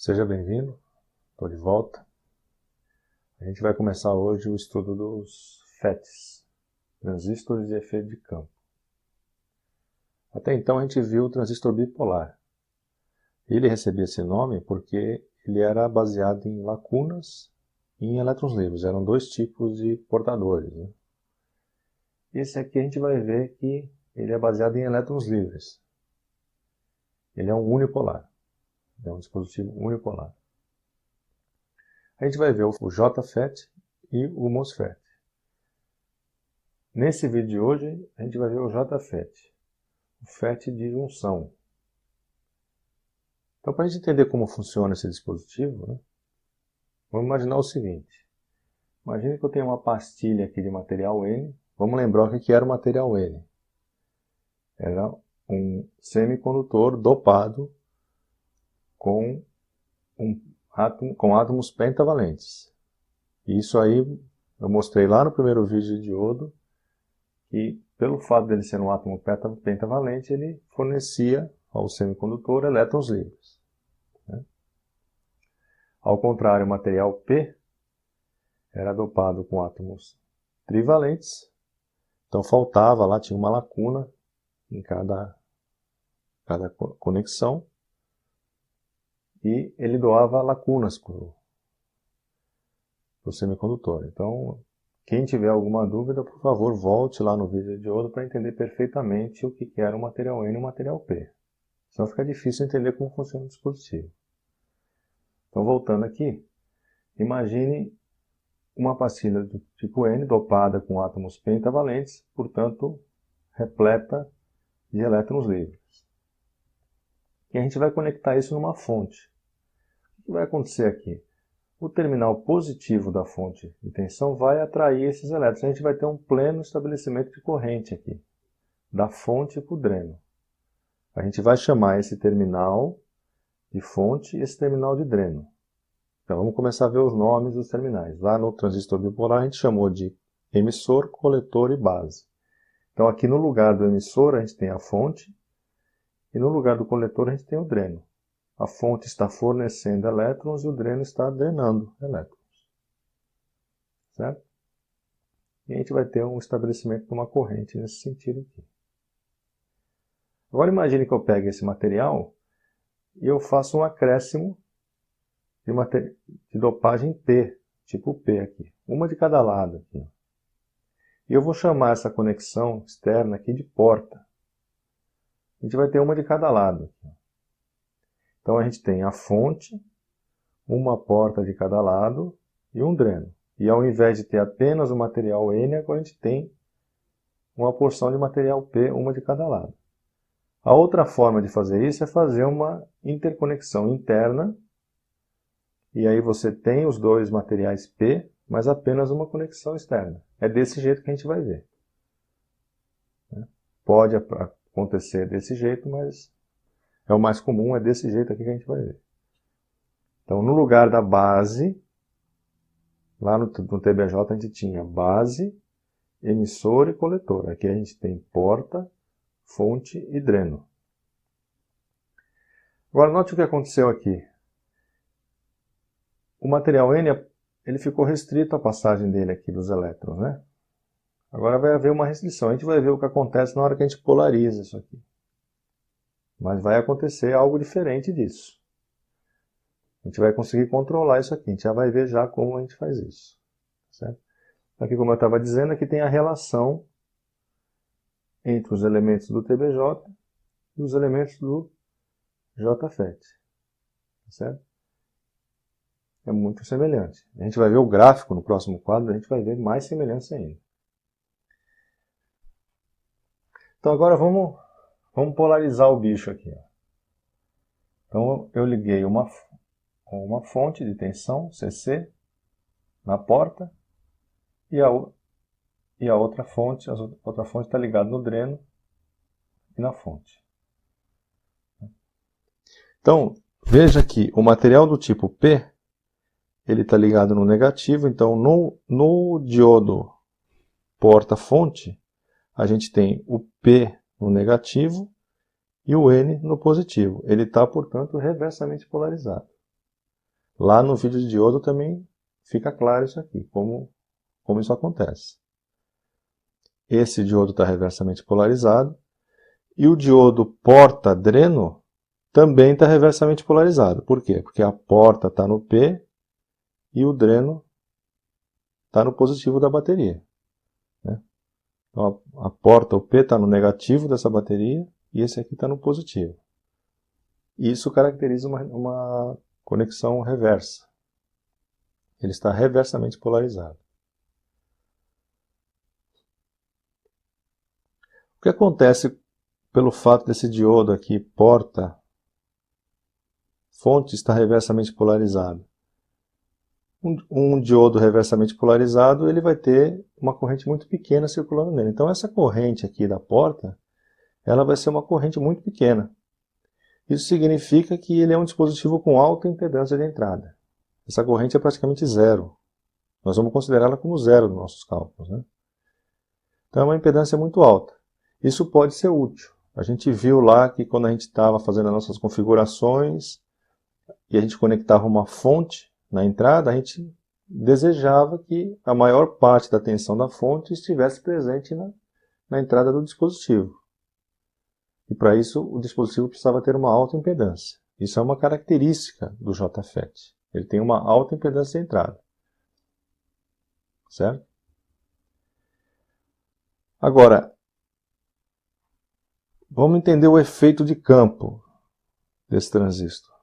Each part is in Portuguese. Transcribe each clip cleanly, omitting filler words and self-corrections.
Seja bem-vindo, estou de volta. A gente vai começar hoje o estudo dos FETs, transistores de efeito de campo. Até então a gente viu o transistor bipolar. Ele recebia esse nome porque ele era baseado em lacunas e em elétrons livres. Eram dois tipos de portadores, né? Esse aqui a gente vai ver que ele é baseado em elétrons livres. Ele é um unipolar. É um dispositivo unipolar. A gente vai ver o JFET e o MOSFET. Nesse vídeo de hoje, a gente vai ver o JFET, o FET de junção. Então, para a gente entender como funciona esse dispositivo, né, vamos imaginar o seguinte. Imagine que eu tenho uma pastilha aqui de material N. Vamos lembrar o que era o material N. Era um semicondutor dopado com átomos pentavalentes. Isso aí eu mostrei lá no primeiro vídeo de diodo, que pelo fato dele ser um átomo pentavalente, ele fornecia ao semicondutor elétrons livres. Né? Ao contrário, o material P era dopado com átomos trivalentes, então faltava lá, tinha uma lacuna em cada conexão, e ele doava lacunas para o semicondutor. Então, quem tiver alguma dúvida, por favor, volte lá no vídeo de diodo para entender perfeitamente o que era o material N e o material P. Senão fica difícil entender como funciona o dispositivo. Então, voltando aqui, imagine uma pastilha do tipo N dopada com átomos pentavalentes, portanto, repleta de elétrons livres. E a gente vai conectar isso numa fonte. O que vai acontecer aqui? O terminal positivo da fonte de tensão vai atrair esses elétrons. A gente vai ter um pleno estabelecimento de corrente aqui, da fonte para o dreno. A gente vai chamar esse terminal de fonte e esse terminal de dreno. Então vamos começar a ver os nomes dos terminais. Lá no transistor bipolar a gente chamou de emissor, coletor e base. Então aqui no lugar do emissor a gente tem a fonte e no lugar do coletor a gente tem o dreno. A fonte está fornecendo elétrons e o dreno está drenando elétrons. Certo? E a gente vai ter um estabelecimento de uma corrente nesse sentido aqui. Agora imagine que eu pegue esse material e eu faço um acréscimo de dopagem P, tipo P aqui. Uma de cada lado aqui. E eu vou chamar essa conexão externa aqui de porta. A gente vai ter uma de cada lado. Então a gente tem a fonte, uma porta de cada lado e um dreno. E ao invés de ter apenas o material N, agora a gente tem uma porção de material P, uma de cada lado. A outra forma de fazer isso é fazer uma interconexão interna. E aí você tem os dois materiais P, mas apenas uma conexão externa. É desse jeito que a gente vai ver. Pode acontecer desse jeito, mas é o mais comum, é desse jeito aqui que a gente vai ver. Então, no lugar da base, lá no TBJ a gente tinha base, emissor e coletor. Aqui a gente tem porta, fonte e dreno. Agora, note o que aconteceu aqui. O material N ele ficou restrito à passagem dele aqui dos elétrons, né? Agora vai haver uma restrição. A gente vai ver o que acontece na hora que a gente polariza isso aqui. Mas vai acontecer algo diferente disso. A gente vai conseguir controlar isso aqui. A gente já vai ver já como a gente faz isso. Certo? Aqui, como eu estava dizendo, aqui tem a relação entre os elementos do TBJ e os elementos do JFET. Certo? É muito semelhante. A gente vai ver o gráfico no próximo quadro, a gente vai ver mais semelhança ainda. Então agora vamos polarizar o bicho aqui. Ó. Então eu liguei uma fonte de tensão, CC, na porta, e a outra fonte está ligada no dreno e na fonte. Então, veja que o material do tipo P, ele está ligado no negativo, então no diodo porta-fonte, a gente tem o P no negativo e o N no positivo. Ele está, portanto, reversamente polarizado. Lá no vídeo de diodo também fica claro isso aqui, como isso acontece. Esse diodo está reversamente polarizado e o diodo porta-dreno também está reversamente polarizado. Por quê? Porque a porta está no P e o dreno está no positivo da bateria. Né? Então a porta, o P, está no negativo dessa bateria e esse aqui está no positivo. Isso caracteriza uma conexão reversa. Ele está reversamente polarizado. O que acontece pelo fato desse diodo aqui, porta, fonte, estar reversamente polarizado? Um diodo reversamente polarizado, ele vai ter uma corrente muito pequena circulando nele. Então essa corrente aqui da porta, ela vai ser uma corrente muito pequena. Isso significa que ele é um dispositivo com alta impedância de entrada. Essa corrente é praticamente zero. Nós vamos considerá-la como zero nos nossos cálculos, né? Então é uma impedância muito alta. Isso pode ser útil. A gente viu lá que quando a gente estava fazendo as nossas configurações e a gente conectava uma fonte na entrada, a gente desejava que a maior parte da tensão da fonte estivesse presente na entrada do dispositivo. E para isso o dispositivo precisava ter uma alta impedância. Isso é uma característica do JFET. Ele tem uma alta impedância de entrada. Certo? Agora, vamos entender o efeito de campo desse transistor.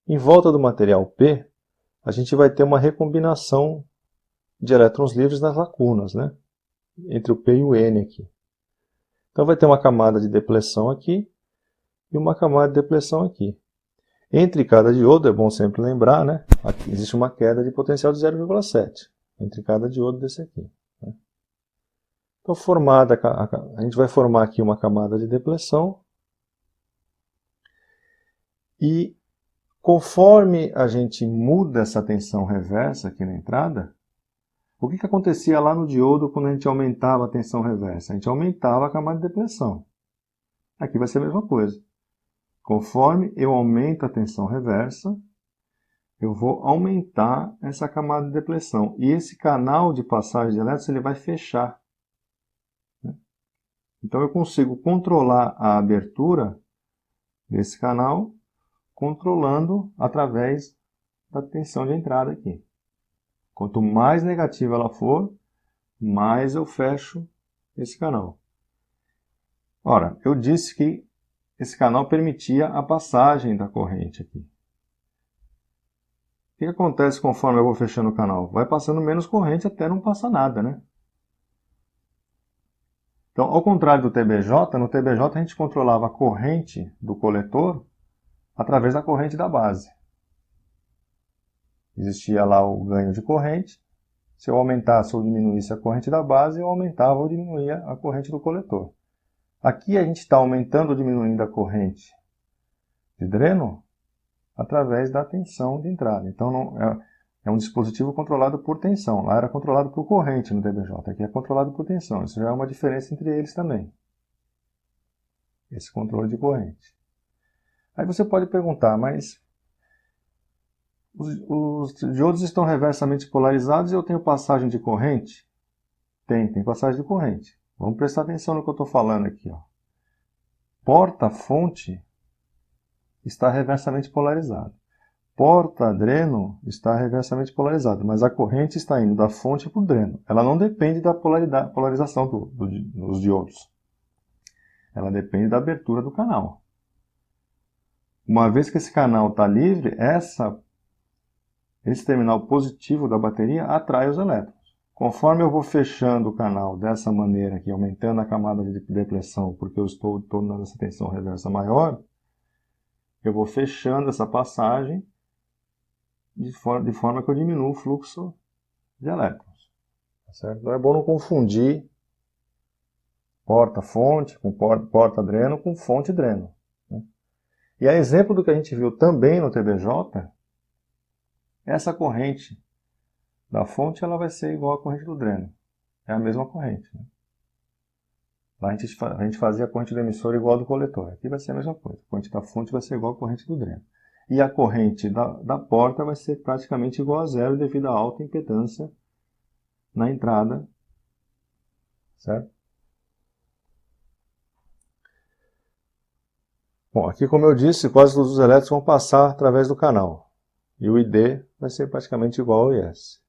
Em volta do material P, a gente vai ter uma recombinação de elétrons livres nas lacunas, né? Entre o P e o N aqui. Então vai ter uma camada de depleção aqui e uma camada de depleção aqui. Entre cada diodo, é bom sempre lembrar, né? Aqui existe uma queda de potencial de 0,7 entre cada diodo desse aqui. Né? Então, a gente vai formar aqui uma camada de depleção e conforme a gente muda essa tensão reversa aqui na entrada, o que acontecia lá no diodo quando a gente aumentava a tensão reversa? A gente aumentava a camada de depleção. Aqui vai ser a mesma coisa. Conforme eu aumento a tensão reversa, eu vou aumentar essa camada de depleção. E esse canal de passagem de elétrons ele vai fechar. Então eu consigo controlar a abertura desse canal, controlando através da tensão de entrada aqui. Quanto mais negativa ela for, mais eu fecho esse canal. Ora, eu disse que esse canal permitia a passagem da corrente aqui. O que acontece conforme eu vou fechando o canal? Vai passando menos corrente até não passar nada, né? Então, ao contrário do TBJ, no TBJ a gente controlava a corrente do coletor através da corrente da base. Existia lá o ganho de corrente. Se eu aumentasse ou diminuísse a corrente da base, eu aumentava ou diminuía a corrente do coletor. Aqui a gente está aumentando ou diminuindo a corrente de dreno através da tensão de entrada. Então é um dispositivo controlado por tensão. Lá era controlado por corrente no TBJ. Aqui é controlado por tensão. Isso já é uma diferença entre eles também. Esse controle de corrente. Aí você pode perguntar, mas os diodos estão reversamente polarizados e eu tenho passagem de corrente? Tem passagem de corrente. Vamos prestar atenção no que eu estou falando aqui. Ó. Porta-fonte está reversamente polarizado. Porta-dreno está reversamente polarizado, mas a corrente está indo da fonte para o dreno. Ela não depende da polarização dos diodos. Ela depende da abertura do canal. Uma vez que esse canal está livre, esse terminal positivo da bateria atrai os elétrons. Conforme eu vou fechando o canal dessa maneira aqui, aumentando a camada de depleção, porque eu estou tornando essa tensão reversa maior, eu vou fechando essa passagem de forma que eu diminuo o fluxo de elétrons. Tá certo? Então é bom não confundir porta-fonte com porta-dreno com fonte-dreno. Né? E a exemplo do que a gente viu também no TBJ, essa corrente da fonte ela vai ser igual à corrente do dreno. É a mesma corrente. Né? Lá a gente fazia a corrente do emissor igual à do coletor. Aqui vai ser a mesma coisa. A corrente da fonte vai ser igual à corrente do dreno. e a corrente da porta vai ser praticamente igual a zero devido à alta impedância na entrada, certo? Bom, aqui como eu disse, quase todos os elétrons vão passar através do canal, e o ID vai ser praticamente igual ao IS.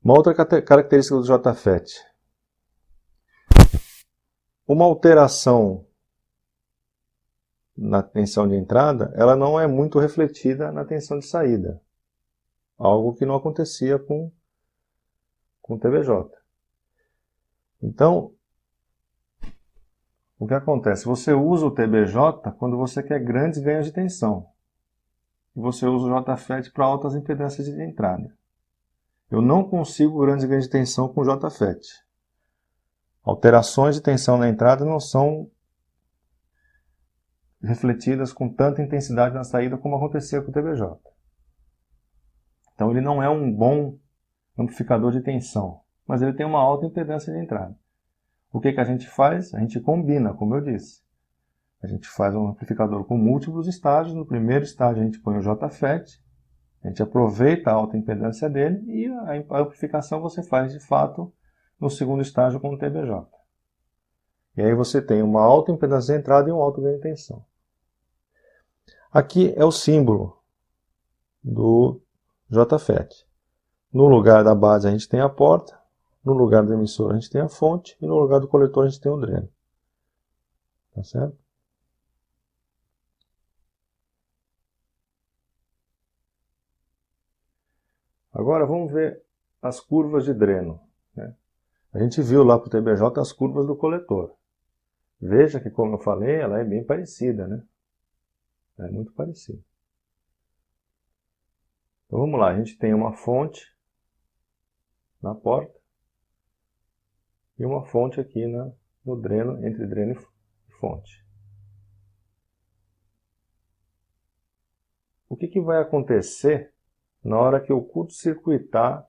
Uma outra característica do JFET. Uma alteração na tensão de entrada, ela não é muito refletida na tensão de saída. Algo que não acontecia com o TBJ. Então, o que acontece? Você usa o TBJ quando você quer grandes ganhos de tensão. E você usa o JFET para altas impedâncias de entrada. Eu não consigo grandes ganhos de tensão com o JFET. Alterações de tensão na entrada não são refletidas com tanta intensidade na saída como acontecia com o TBJ. Então ele não é um bom amplificador de tensão, mas ele tem uma alta impedância de entrada. O que a gente faz? A gente combina, como eu disse. A gente faz um amplificador com múltiplos estágios. No primeiro estágio a gente põe o JFET, a gente aproveita a alta impedância dele e a amplificação você faz de fato no segundo estágio com o TBJ. E aí você tem uma alta impedância de entrada e um alto ganho de tensão. Aqui é o símbolo do JFET. No lugar da base a gente tem a porta, no lugar do emissor a gente tem a fonte e no lugar do coletor a gente tem o dreno. Tá certo? Agora vamos ver as curvas de dreno, né? A gente viu lá para o TBJ as curvas do coletor. Veja que, como eu falei, ela é bem parecida, né? É muito parecida. Então vamos lá, a gente tem uma fonte na porta e uma fonte aqui no dreno, entre dreno e fonte. O que vai acontecer na hora que eu curto-circuitar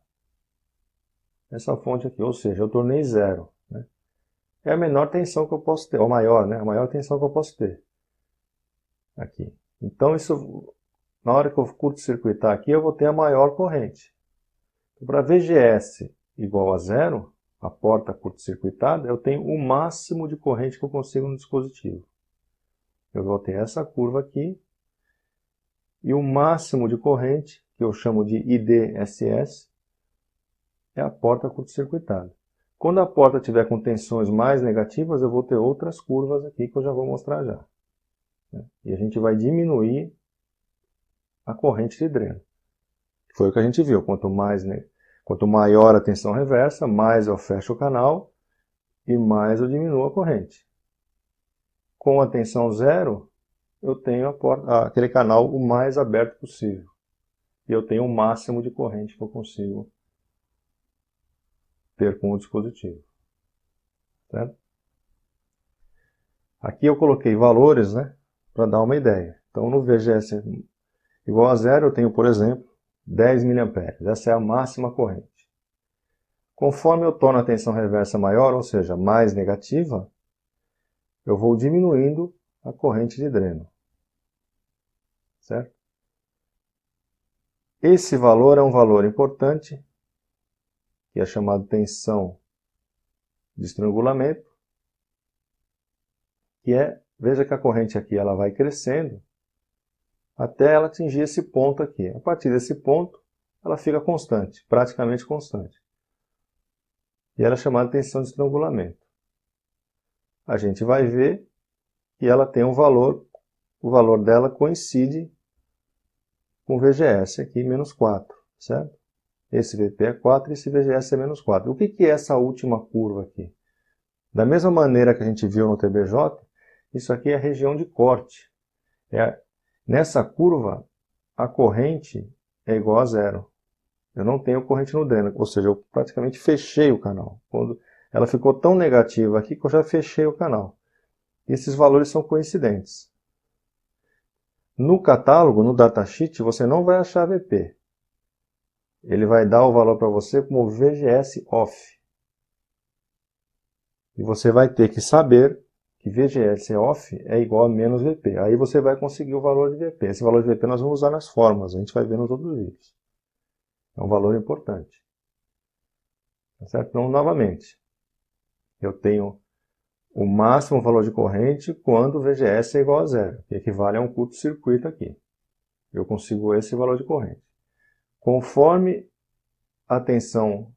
essa fonte aqui? Ou seja, eu tornei zero, né? É a menor tensão que eu posso ter, ou maior, né? A maior tensão que eu posso ter aqui. Então, na hora que eu curto-circuitar aqui, eu vou ter a maior corrente. Então, para VGS igual a zero, a porta curto-circuitada, eu tenho o máximo de corrente que eu consigo no dispositivo. Eu vou ter essa curva aqui, e o máximo de corrente, que eu chamo de IDSS, é a porta curto-circuitada. Quando a porta tiver com tensões mais negativas, eu vou ter outras curvas aqui que eu já vou mostrar já. E a gente vai diminuir a corrente de dreno. Foi o que a gente viu. Quanto maior a tensão reversa, mais eu fecho o canal e mais eu diminuo a corrente. Com a tensão zero, eu tenho aquele canal o mais aberto possível. E eu tenho o máximo de corrente que eu consigo ter com o dispositivo. Certo? Aqui eu coloquei valores, né, para dar uma ideia. Então no VGS igual a zero eu tenho, por exemplo, 10 mA. Essa é a máxima corrente. Conforme eu torno a tensão reversa maior, ou seja, mais negativa, eu vou diminuindo a corrente de dreno. Certo? Esse valor é um valor importante, que é chamado tensão de estrangulamento, que veja que a corrente aqui ela vai crescendo até ela atingir esse ponto aqui. A partir desse ponto, ela fica constante, praticamente constante. E ela é chamada de tensão de estrangulamento. A gente vai ver que ela tem um valor, o valor dela coincide com o VGS aqui, menos 4, certo? Esse VP é 4 e esse VGS é menos 4. O que é essa última curva aqui? Da mesma maneira que a gente viu no TBJ, isso aqui é a região de corte. Nessa curva, a corrente é igual a zero. Eu não tenho corrente no dreno, ou seja, eu praticamente fechei o canal. Quando ela ficou tão negativa aqui que eu já fechei o canal. E esses valores são coincidentes. No catálogo, no datasheet, você não vai achar VP. Ele vai dar o valor para você como VGS off. E você vai ter que saber que VGS off é igual a menos VP. Aí você vai conseguir o valor de VP. Esse valor de VP nós vamos usar nas fórmulas, a gente vai ver nos outros vídeos. É um valor importante. Tá certo? Então, novamente, eu tenho o máximo valor de corrente quando o VGS é igual a zero, que equivale a um curto-circuito aqui. Eu consigo esse valor de corrente. Conforme a tensão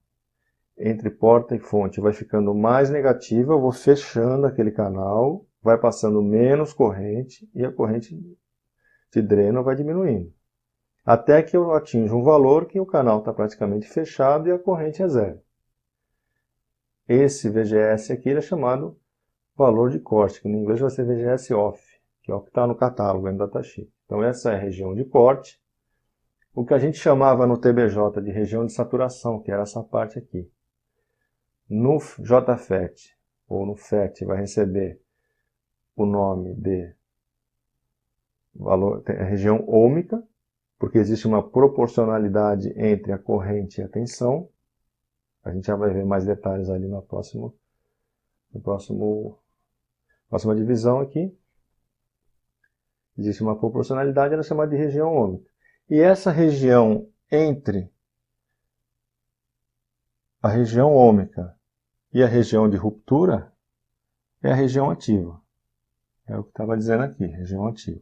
entre porta e fonte vai ficando mais negativa, eu vou fechando aquele canal, vai passando menos corrente e a corrente de dreno vai diminuindo. Até que eu atinja um valor que o canal está praticamente fechado e a corrente é zero. Esse VGS aqui ele é chamado valor de corte, que no inglês vai ser VGS off, que é o que está no catálogo no datasheet. Então essa é a região de corte, o que a gente chamava no TBJ de região de saturação, que era essa parte aqui. No JFET, ou no FET, vai receber o nome de região ôhmica, porque existe uma proporcionalidade entre a corrente e a tensão. A gente já vai ver mais detalhes ali na próxima divisão aqui. Existe uma proporcionalidade, ela é chamada de região ôhmica. E essa região entre a região ôhmica e a região de ruptura é a região ativa. É o que estava dizendo aqui, região ativa.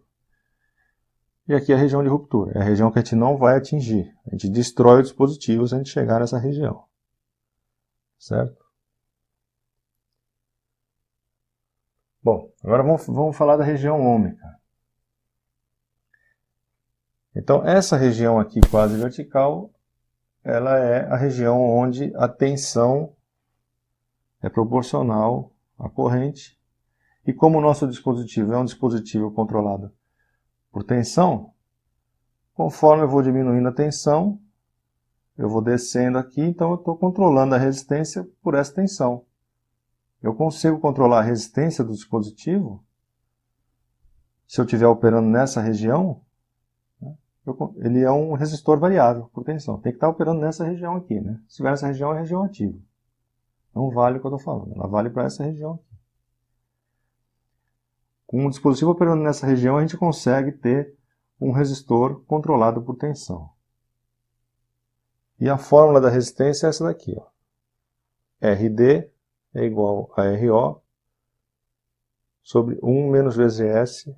E aqui é a região de ruptura, é a região que a gente não vai atingir. A gente destrói o dispositivo se a gente chegar nessa região. Certo? Bom, agora vamos falar da região ôhmica. Então, essa região aqui quase vertical, ela é a região onde a tensão é proporcional à corrente. E como o nosso dispositivo é um dispositivo controlado por tensão, conforme eu vou diminuindo a tensão, eu vou descendo aqui, então eu estou controlando a resistência por essa tensão. Eu consigo controlar a resistência do dispositivo se eu estiver operando nessa região. Ele é um resistor variável por tensão. Tem que estar operando nessa região aqui. Né? Se estiver nessa região, é região ativa. Não vale o que eu estou falando. Ela vale para essa região aqui. Com um dispositivo operando nessa região, a gente consegue ter um resistor controlado por tensão. E a fórmula da resistência é essa daqui. Ó. RD é igual a RO sobre 1 menos VGS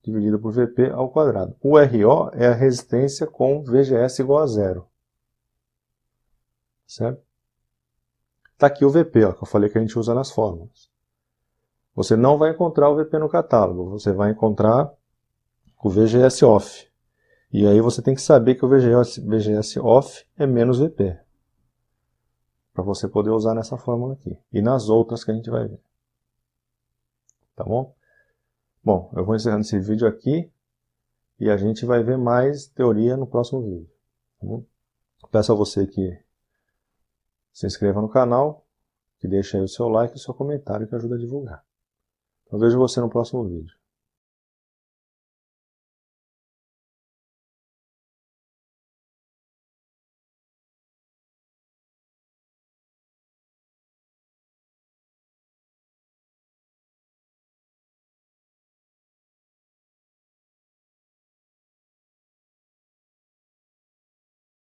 dividido por VP ao quadrado. O RO é a resistência com VGS igual a zero. Certo? Está aqui o VP, ó, que eu falei que a gente usa nas fórmulas. Você não vai encontrar o VP no catálogo, você vai encontrar o VGS off. E aí você tem que saber que o VGS off é menos VP. Para você poder usar nessa fórmula aqui. E nas outras que a gente vai ver. Tá bom? Bom, eu vou encerrando esse vídeo aqui. E a gente vai ver mais teoria no próximo vídeo. Tá bom? Peço a você que se inscreva no canal, que deixe aí o seu like e o seu comentário que ajuda a divulgar. Então vejo você no próximo vídeo.